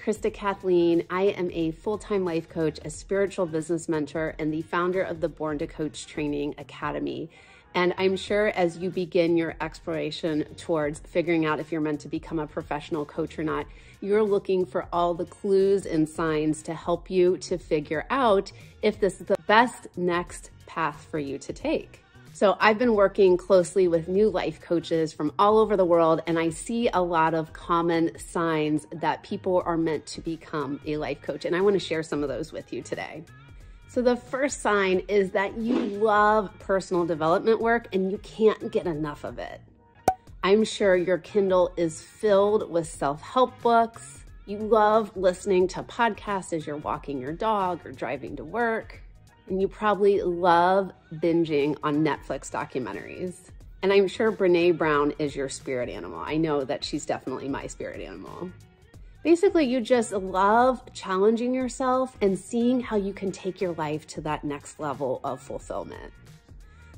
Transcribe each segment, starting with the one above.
Krista Kathleen. I am a full-time life coach, a spiritual business mentor, and the founder of the Born to Coach Training Academy. And I'm sure as you begin your exploration towards figuring out if you're meant to become a professional coach or not, you're looking for all the clues and signs to help you to figure out if this is the best next path for you to take. So I've been working closely with new life coaches from all over the world, and I see a lot of common signs that people are meant to become a life coach. And I want to share some of those with you today. So the first sign is that you love personal development work and you can't get enough of it. I'm sure your Kindle is filled with self-help books. You love listening to podcasts as you're walking your dog or driving to work. And you probably love binging on Netflix documentaries. And I'm sure Brené Brown is your spirit animal. I know that she's definitely my spirit animal. Basically, you just love challenging yourself and seeing how you can take your life to that next level of fulfillment.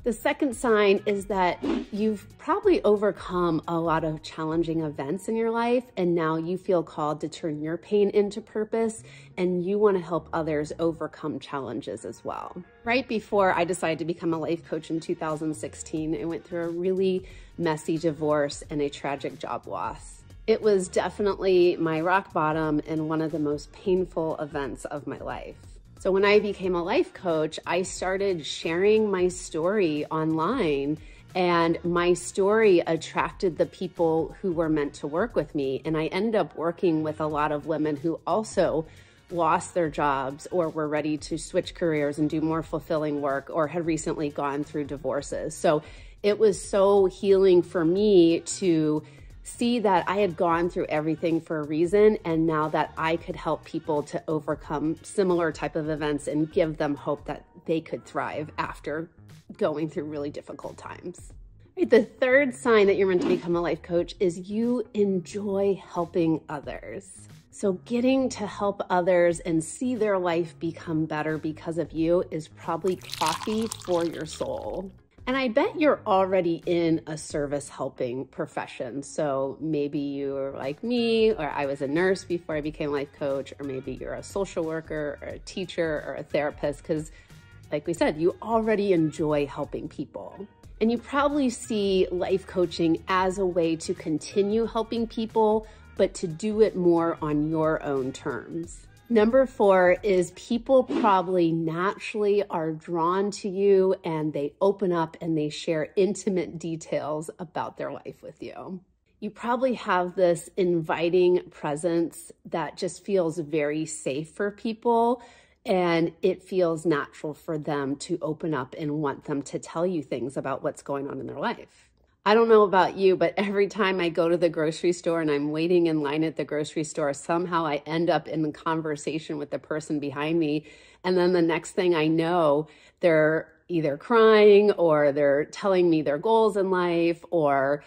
The second sign is that you've probably overcome a lot of challenging events in your life, and now you feel called to turn your pain into purpose, and you want to help others overcome challenges as well. Right before I decided to become a life coach in 2016, I went through a really messy divorce and a tragic job loss. It was definitely my rock bottom and one of the most painful events of my life. So when I became a life coach, I started sharing my story online, and my story attracted the people who were meant to work with me. And I ended up working with a lot of women who also lost their jobs or were ready to switch careers and do more fulfilling work or had recently gone through divorces. So it was so healing for me to see that I had gone through everything for a reason, and now that I could help people to overcome similar type of events and give them hope that they could thrive after going through really difficult times. Right, the third sign that you're meant to become a life coach is you enjoy helping others. So getting to help others and see their life become better because of you is probably coffee for your soul. And I bet you're already in a service helping profession. So maybe you're like me, or I was a nurse before I became a life coach, or maybe you're a social worker or a teacher or a therapist, because like we said, you already enjoy helping people. And you probably see life coaching as a way to continue helping people, but to do it more on your own terms. Number 4 is people probably naturally are drawn to you and they open up and they share intimate details about their life with you. You probably have this inviting presence that just feels very safe for people, and it feels natural for them to open up and want them to tell you things about what's going on in their life. I don't know about you, but every time I go to the grocery store and I'm waiting in line at the grocery store, somehow I end up in conversation with the person behind me. And then the next thing I know, they're either crying or they're telling me their goals in life, or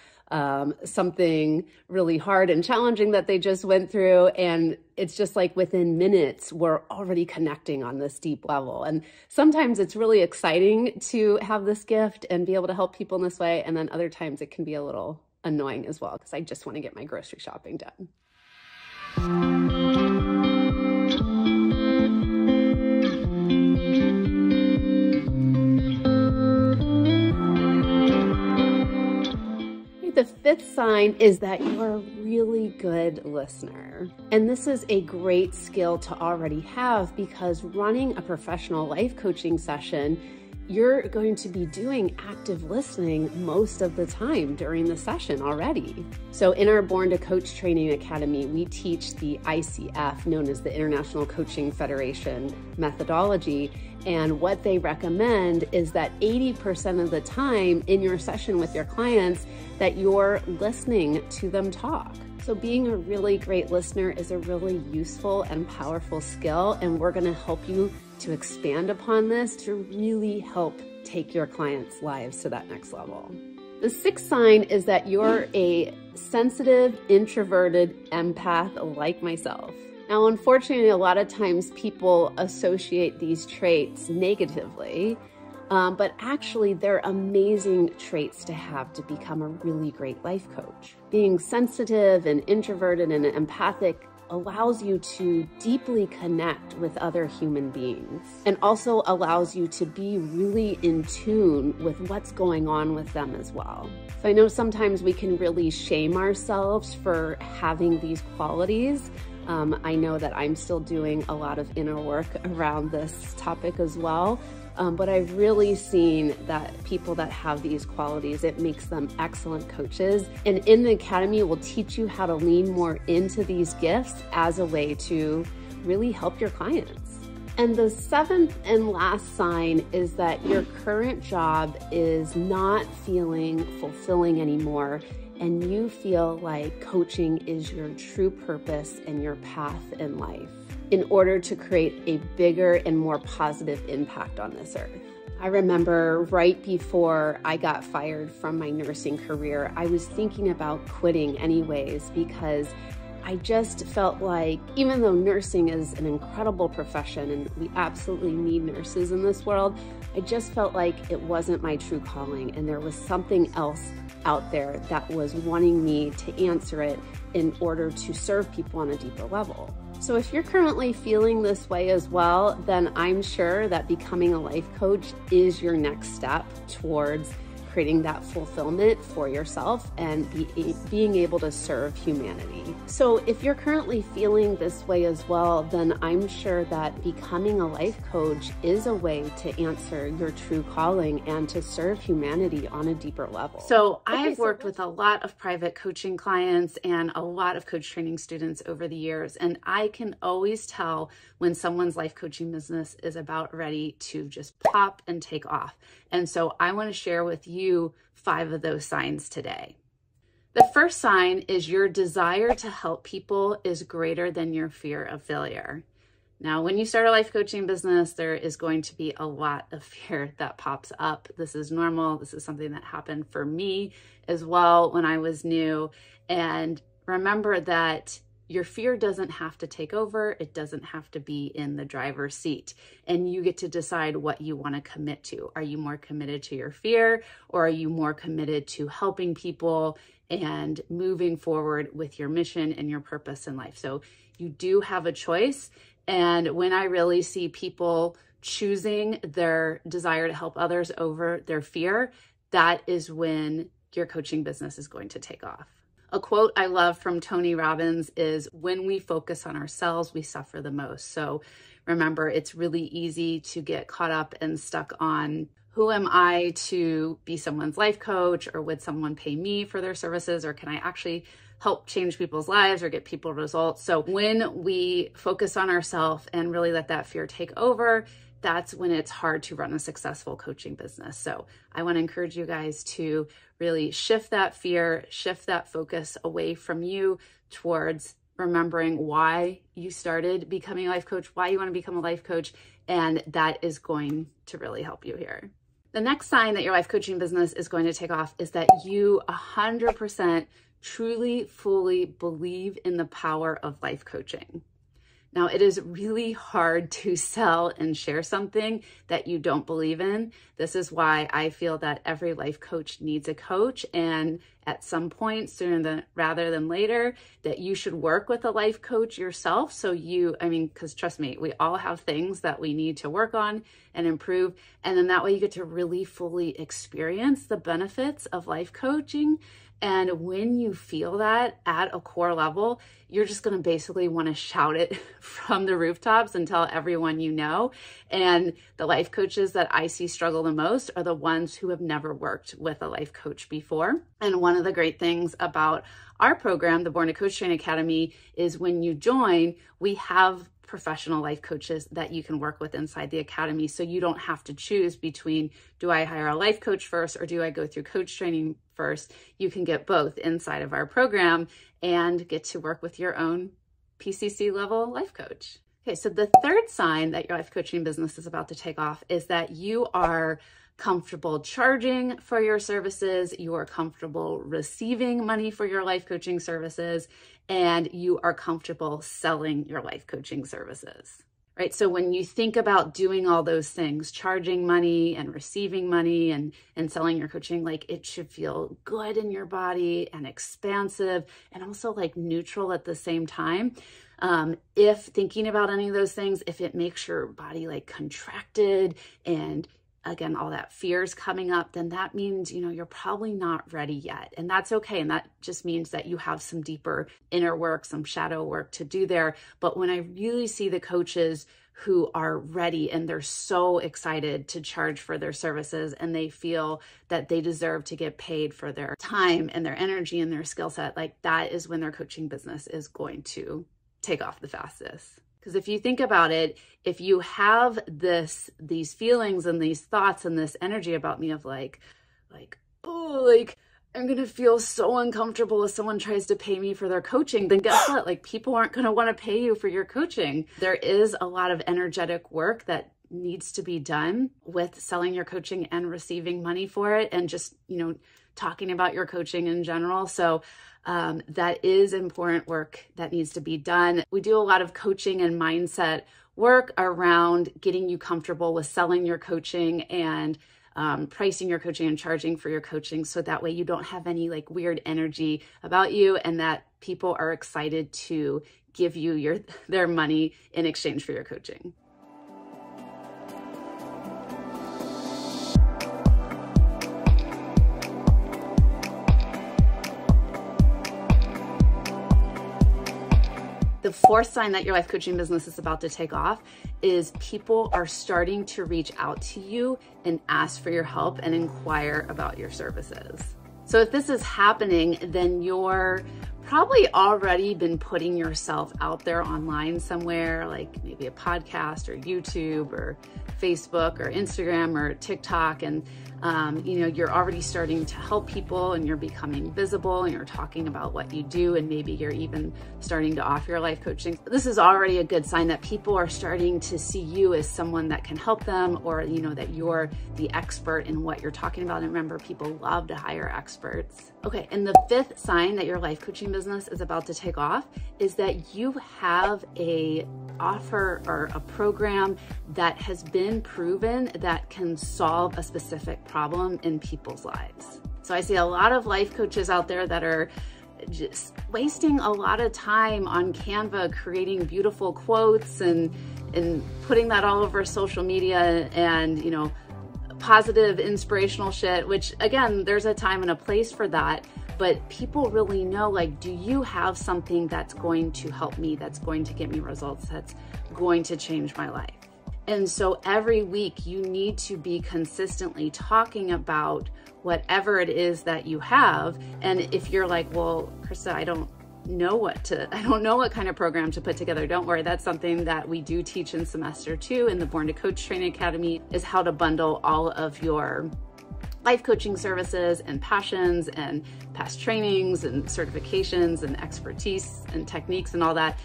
something really hard and challenging that they just went through. And it's just like within minutes, we're already connecting on this deep level. And sometimes it's really exciting to have this gift and be able to help people in this way. And then other times it can be a little annoying as well, because I just want to get my grocery shopping done. The fifth sign is that you're a really good listener. And this is a great skill to already have, because running a professional life coaching session, you're going to be doing active listening most of the time during the session already. So in our Born to Coach Training Academy, we teach the ICF, known as the International Coaching Federation methodology. And what they recommend is that 80% of the time in your session with your clients, that you're listening to them talk. So being a really great listener is a really useful and powerful skill, and we're gonna help you to expand upon this to really help take your clients' lives to that next level. The sixth sign is that you're a sensitive, introverted empath like myself. Now, unfortunately, a lot of times people associate these traits negatively, but actually they're amazing traits to have to become a really great life coach. Being sensitive and introverted and empathic allows you to deeply connect with other human beings and also allows you to be really in tune with what's going on with them as well. So I know sometimes we can really shame ourselves for having these qualities. I know that I'm still doing a lot of inner work around this topic as well. But I've really seen that people that have these qualities, it makes them excellent coaches. And in the Academy, we'll teach you how to lean more into these gifts as a way to really help your clients. And the seventh and last sign is that your current job is not feeling fulfilling anymore, and you feel like coaching is your true purpose and your path in life, in order to create a bigger and more positive impact on this earth. I remember right before I got fired from my nursing career, I was thinking about quitting anyways, because I just felt like, even though nursing is an incredible profession and we absolutely need nurses in this world, I just felt like it wasn't my true calling, and there was something else out there that was wanting me to answer it in order to serve people on a deeper level. So if you're currently feeling this way as well, then I'm sure that becoming a life coach is your next step towards creating that fulfillment for yourself and being able to serve humanity. So if you're currently feeling this way as well, then I'm sure that becoming a life coach is a way to answer your true calling and to serve humanity on a deeper level. So I've worked with a lot of private coaching clients and a lot of coach training students over the years, and I can always tell when someone's life coaching business is about ready to just pop and take off. And so I want to share with you 5 of those signs today. The first sign is your desire to help people is greater than your fear of failure. Now, when you start a life coaching business, there is going to be a lot of fear that pops up. This is normal. This is something that happened for me as well when I was new. And remember that your fear doesn't have to take over. It doesn't have to be in the driver's seat. And you get to decide what you want to commit to. Are you more committed to your fear, or are you more committed to helping people and moving forward with your mission and your purpose in life? So you do have a choice. And when I really see people choosing their desire to help others over their fear, that is when your coaching business is going to take off. A quote I love from Tony Robbins is, when we focus on ourselves, we suffer the most. So remember, it's really easy to get caught up and stuck on, who am I to be someone's life coach, or would someone pay me for their services, or can I actually help change people's lives or get people results? So when we focus on ourselves and really let that fear take over, that's when it's hard to run a successful coaching business. So I want to encourage you guys to really shift that fear, shift that focus away from you towards remembering why you started becoming a life coach, why you want to become a life coach, and that is going to really help you here. The next sign that your life coaching business is going to take off is that you 100% truly, fully believe in the power of life coaching. Now, it is really hard to sell and share something that you don't believe in. This is why I feel that every life coach needs a coach, and at some point, sooner rather than later, that you should work with a life coach yourself. So because trust me, we all have things that we need to work on and improve. And then that way you get to really fully experience the benefits of life coaching. And when you feel that at a core level, you're just going to basically want to shout it from the rooftops and tell everyone you know. And the life coaches that I see struggle the most are the ones who have never worked with a life coach before. And one of the great things about our program, the Born to Coach Train Academy, is when you join, we have professional life coaches that you can work with inside the academy. So you don't have to choose between, do I hire a life coach first or do I go through coach training first? You can get both inside of our program and get to work with your own PCC level life coach. Okay, so the third sign that your life coaching business is about to take off is that you are comfortable charging for your services, you are comfortable receiving money for your life coaching services, and you are comfortable selling your life coaching services, right? So when you think about doing all those things, charging money and receiving money and selling your coaching, like, it should feel good in your body and expansive and also like neutral at the same time. If thinking about any of those things, if it makes your body like contracted and again, all that fear is coming up, then that means, you're probably not ready yet. And that's okay. And that just means that you have some deeper inner work, some shadow work to do there. But when I really see the coaches who are ready and they're so excited to charge for their services and they feel that they deserve to get paid for their time and their energy and their skill set, like that is when their coaching business is going to take off the fastest. Because if you think about it, if you have these feelings and these thoughts and this energy about me of like, oh, like I'm going to feel so uncomfortable if someone tries to pay me for their coaching, then guess what? Like people aren't going to want to pay you for your coaching. There is a lot of energetic work that needs to be done with selling your coaching and receiving money for it and just, talking about your coaching in general. So that is important work that needs to be done. We do a lot of coaching and mindset work around getting you comfortable with selling your coaching and pricing your coaching and charging for your coaching. So that way you don't have any like weird energy about you and that people are excited to give you their money in exchange for your coaching. The fourth sign that your life coaching business is about to take off is people are starting to reach out to you and ask for your help and inquire about your services. So if this is happening, then you're probably already been putting yourself out there online somewhere, like maybe a podcast or YouTube or Facebook or Instagram or TikTok. And, you're already starting to help people and you're becoming visible and you're talking about what you do. And maybe you're even starting to offer your life coaching. This is already a good sign that people are starting to see you as someone that can help them or, that you're the expert in what you're talking about. And remember, people love to hire experts. Okay. And the fifth sign that your life coaching business is about to take off is that you have a offer or a program that has been proven that can solve a specific problem in people's lives. So I see a lot of life coaches out there that are just wasting a lot of time on Canva, creating beautiful quotes and putting that all over social media and, positive, inspirational shit, which again, there's a time and a place for that. But people really know, like, do you have something that's going to help me, that's going to get me results, that's going to change my life? And so every week you need to be consistently talking about whatever it is that you have. And if you're like, well, Krista, I don't know what kind of program to put together. Don't worry. That's something that we do teach in semester 2 in the Born to Coach Training Academy, is how to bundle all of your life coaching services and passions and past trainings and certifications and expertise and techniques and all that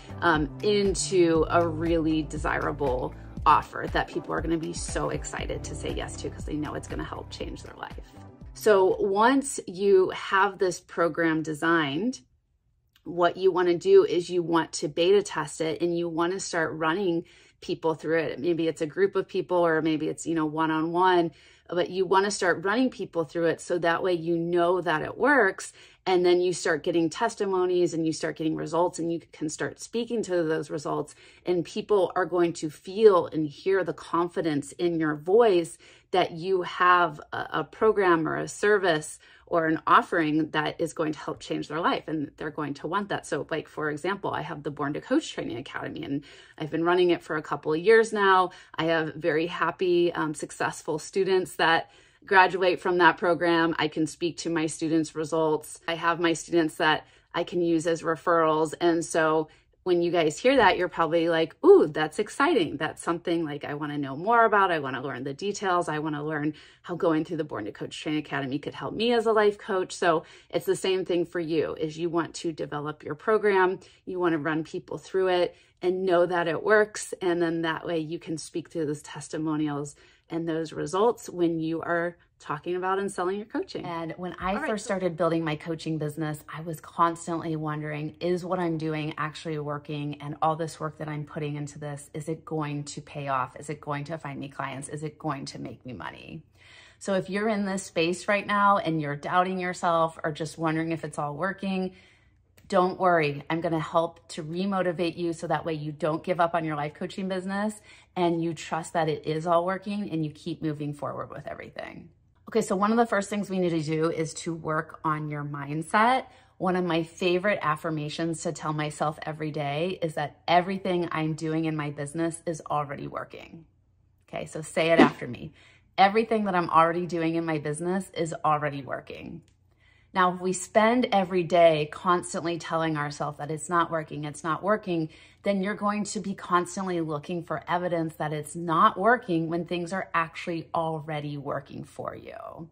into a really desirable offer that people are going to be so excited to say yes to because they know it's going to help change their life. So once you have this program designed, what you want to do is you want to beta test it and you want to start running people through it. Maybe it's a group of people or maybe it's, one-on-one, but you want to start running people through it so that way you know that it works. And then you start getting testimonies and you start getting results and you can start speaking to those results and people are going to feel and hear the confidence in your voice that you have a program or a service or an offering that is going to help change their life and they're going to want that. So like, for example, I have the Born to Coach Training Academy and I've been running it for a couple of years now. I have very happy, successful students that graduate from that program. I can speak to my students' results. I have my students that I can use as referrals. And so when you guys hear that, you're probably like, ooh, that's exciting. That's something like I want to know more about. I want to learn the details. I want to learn how going through the Born to Coach Training Academy could help me as a life coach. So it's the same thing for you, is you want to develop your program. You want to run people through it and know that it works. And then that way you can speak to those testimonials and those results when you are talking about and selling your coaching. And when I first started building my coaching business, I was constantly wondering, is what I'm doing actually working? And all this work that I'm putting into this, is it going to pay off? Is it going to find me clients? Is it going to make me money? So if you're in this space right now and you're doubting yourself or just wondering if it's all working, Don't worry, I'm gonna help to remotivate you so that way you don't give up on your life coaching business and you trust that it is all working and you keep moving forward with everything. Okay, so one of the first things we need to do is to work on your mindset. One of my favorite affirmations to tell myself every day is that everything I'm doing in my business is already working. Okay, so say it after me. Everything that I'm already doing in my business is already working. Now, if we spend every day constantly telling ourselves that it's not working, then you're going to be constantly looking for evidence that it's not working when things are actually already working for you.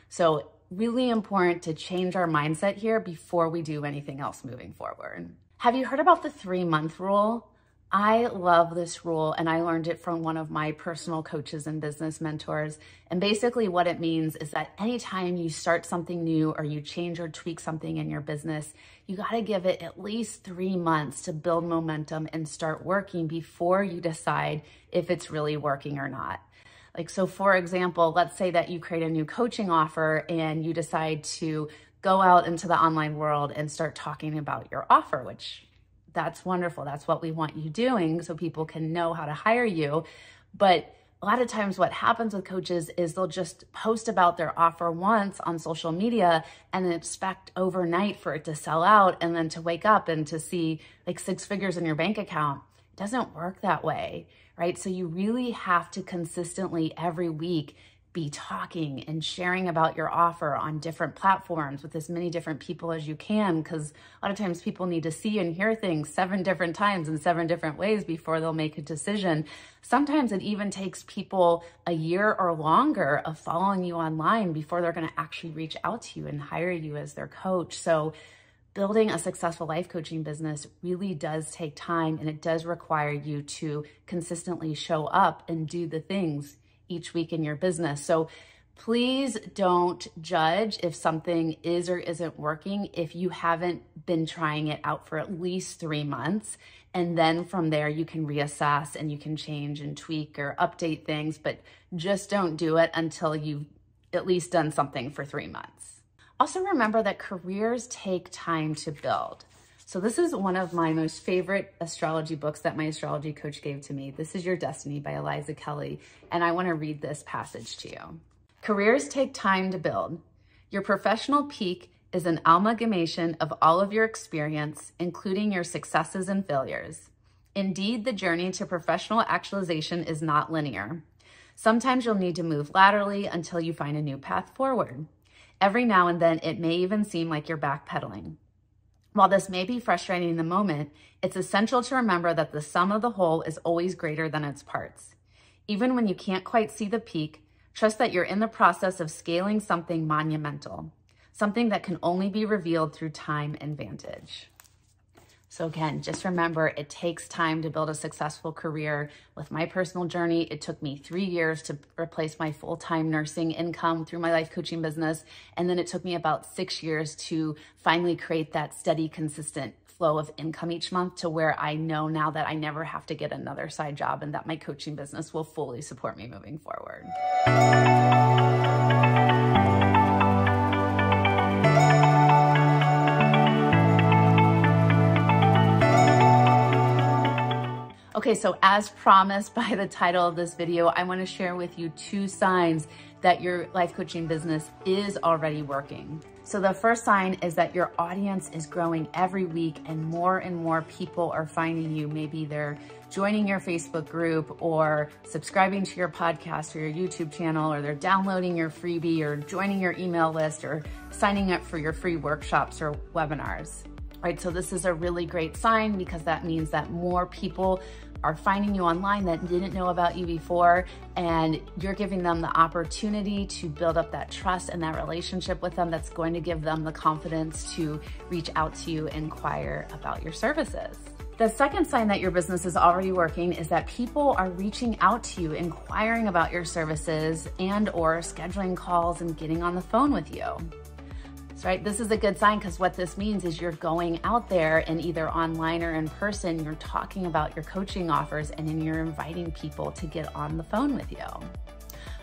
So really important to change our mindset here before we do anything else moving forward. Have you heard about the 3-month rule? I love this rule, and I learned it from one of my personal coaches and business mentors. And basically what it means is that anytime you start something new or you change or tweak something in your business, you got to give it at least 3 months to build momentum and start working before you decide if it's really working or not. Like, so for example, let's say that you create a new coaching offer and you decide to go out into the online world and start talking about your offer, which that's wonderful. That's what we want you doing so people can know how to hire you. But a lot of times what happens with coaches is they'll just post about their offer once on social media and then expect overnight for it to sell out and then to wake up and to see like 6 figures in your bank account. It doesn't work that way, right? So you really have to consistently every week be talking and sharing about your offer on different platforms with as many different people as you can, because a lot of times people need to see and hear things 7 different times in 7 different ways before they'll make a decision. Sometimes it even takes people a year or longer of following you online before they're going to actually reach out to you and hire you as their coach. So building a successful life coaching business really does take time, and it does require you to consistently show up and do the things each week in your business. So please don't judge if something is or isn't working if you haven't been trying it out for at least 3 months. And then from there, you can reassess and you can change and tweak or update things, but just don't do it until you've at least done something for 3 months. Also remember that careers take time to build. So this is one of my most favorite astrology books that my astrology coach gave to me. This is Your Destiny by Eliza Kelly, and I want to read this passage to you. Careers take time to build. Your professional peak is an amalgamation of all of your experience, including your successes and failures. Indeed, the journey to professional actualization is not linear. Sometimes you'll need to move laterally until you find a new path forward. Every now and then, it may even seem like you're backpedaling. While this may be frustrating in the moment, it's essential to remember that the sum of the whole is always greater than its parts. Even when you can't quite see the peak, trust that you're in the process of scaling something monumental, something that can only be revealed through time and vantage. So again, just remember, it takes time to build a successful career. With my personal journey, it took me 3 years to replace my full-time nursing income through my life coaching business. And then it took me about 6 years to finally create that steady, consistent flow of income each month to where I know now that I never have to get another side job and that my coaching business will fully support me moving forward. Okay, so as promised by the title of this video, I want to share with you 2 signs that your life coaching business is already working. So the first sign is that your audience is growing every week and more people are finding you. Maybe they're joining your Facebook group or subscribing to your podcast or your YouTube channel, or they're downloading your freebie or joining your email list or signing up for your free workshops or webinars. Right, so this is a really great sign because that means that more people are finding you online that didn't know about you before, and you're giving them the opportunity to build up that trust and that relationship with them that's going to give them the confidence to reach out to you and inquire about your services. The second sign that your business is already working is that people are reaching out to you, inquiring about your services and or scheduling calls and getting on the phone with you. Right? This is a good sign because what this means is you're going out there and either online or in person, you're talking about your coaching offers and then you're inviting people to get on the phone with you.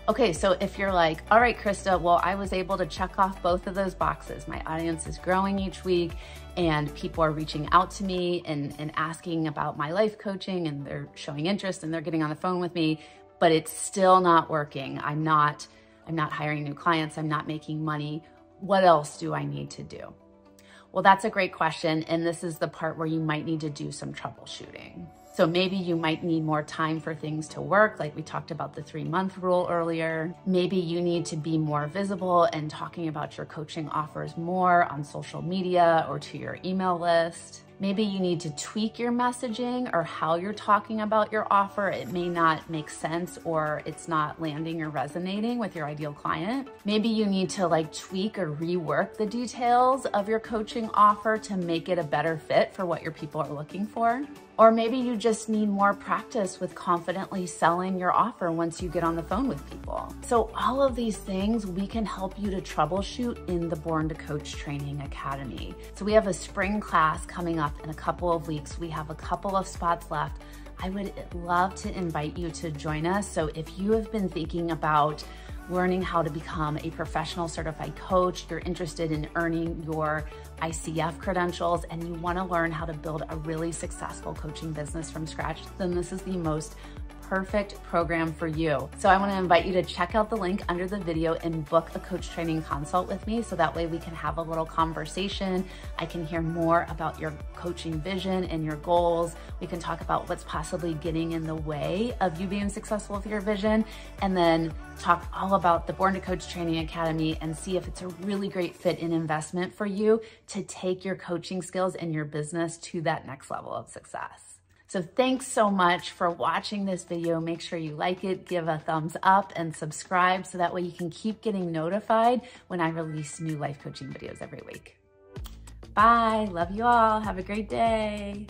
Okay, so if you're like, all right, Krista, well, I was able to check off both of those boxes. My audience is growing each week and people are reaching out to me and asking about my life coaching, and they're showing interest and they're getting on the phone with me, but it's still not working. I'm not hiring new clients. I'm not making money. What else do I need to do? Well, that's a great question. And this is the part where you might need to do some troubleshooting. So maybe you might need more time for things to work, like we talked about the 3-month rule earlier. Maybe you need to be more visible and talking about your coaching offers more on social media or to your email list. Maybe you need to tweak your messaging or how you're talking about your offer. It may not make sense, or it's not landing or resonating with your ideal client. Maybe you need to tweak or rework the details of your coaching offer to make it a better fit for what your people are looking for. Or maybe you just need more practice with confidently selling your offer once you get on the phone with people. So all of these things we can help you to troubleshoot in the Born to Coach Training Academy. So we have a spring class coming up in a couple of weeks. We have a couple of spots left. I would love to invite you to join us. So if you have been thinking about learning how to become a professional certified coach, you're interested in earning your ICF credentials, and you want to learn how to build a really successful coaching business from scratch, then this is the most perfect program for you. So I want to invite you to check out the link under the video and book a coach training consult with me, so that way we can have a little conversation. I can hear more about your coaching vision and your goals. We can talk about what's possibly getting in the way of you being successful with your vision, and then talk all about the Born to Coach Training Academy and see if it's a really great fit and investment for you to take your coaching skills and your business to that next level of success. So thanks so much for watching this video. Make sure you like it, give a thumbs up, and subscribe so that way you can keep getting notified when I release new life coaching videos every week. Bye, love you all, have a great day.